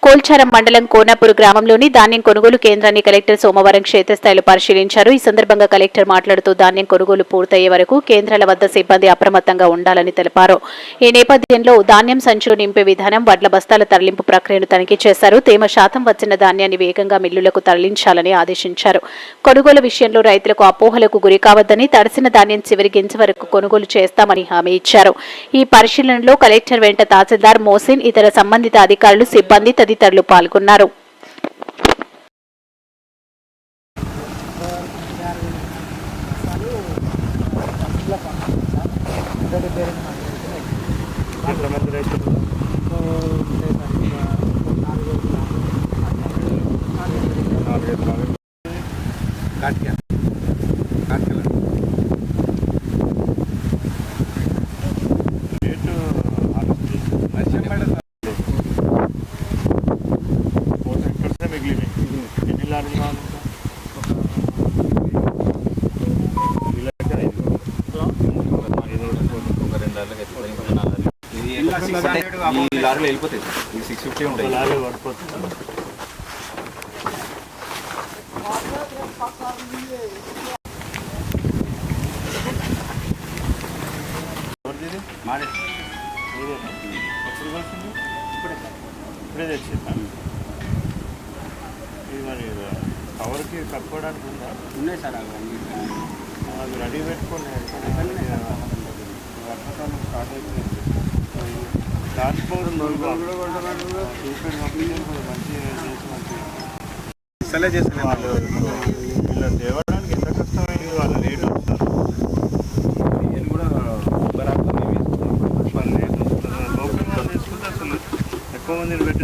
కోల్చారం మండలం కోనాపూర్ గ్రామంలోని ధాన్యం కొనుగోలు కేంద్రాన్ని కలెక్టర్ సోమవారం క్షేత్రస్థాయిలో పరిశీలించారు. ఈ సందర్భంగా కలెక్టర్ మాట్లాడుతూ ధాన్యం కొనుగోలు పూర్తయ్యే వరకు కేంద్రాల వద్ద సిబ్బంది అప్రమత్తంగా ఉండాలని తెలిపారు. ఈ నేపథ్యంలో ధాన్యం సంచులు నింపే విధానం, వడ్ల బస్తాల తరలింపు ప్రక్రియను తనిఖీ చేశారు. తేమ శాతం వచ్చిన ధాన్యాన్ని వేగంగా మిల్లులకు తరలించాలని ఆదేశించారు. కొనుగోలు విషయంలో రైతులకు అపోహలకు గురి కావద్దని, తడిసిన ధాన్యం చివరి గింజ వరకు కొనుగోలు చేస్తామని హామీ ఇచ్చారు. ఈ పరిశీలనలో కలెక్టర్ వెంట తహసీల్దార్ మోసిన్, ఇతర సంబంధిత అధికారులు, సిబ్బంది తదితరులు పాల్గొన్నారు. ఈ లారీలో వెళ్ళిపోతాయి సార్. ఈ 650 ఉంటాయి. లారీలో పడిపోతుంది. ఇప్పుడే తెచ్చిందా? ఇది మరి కవర్కి కట్టుకోవడానికి ఉందా? ఉన్నాయి సార్. అవి రెడీ పెట్టుకోండి. వర్షాకాలం స్టార్ట్ అయిపోయింది. ట్రాన్స్పోర్ట్ ఇలా తేవడానికి ఎంత కష్టమైంది. వాళ్ళ లేట్ వస్తారు. నేను కూడా లోకల్ వాళ్ళు తీసుకుంటే అసలు ఎక్కువ మందిని పెట్టి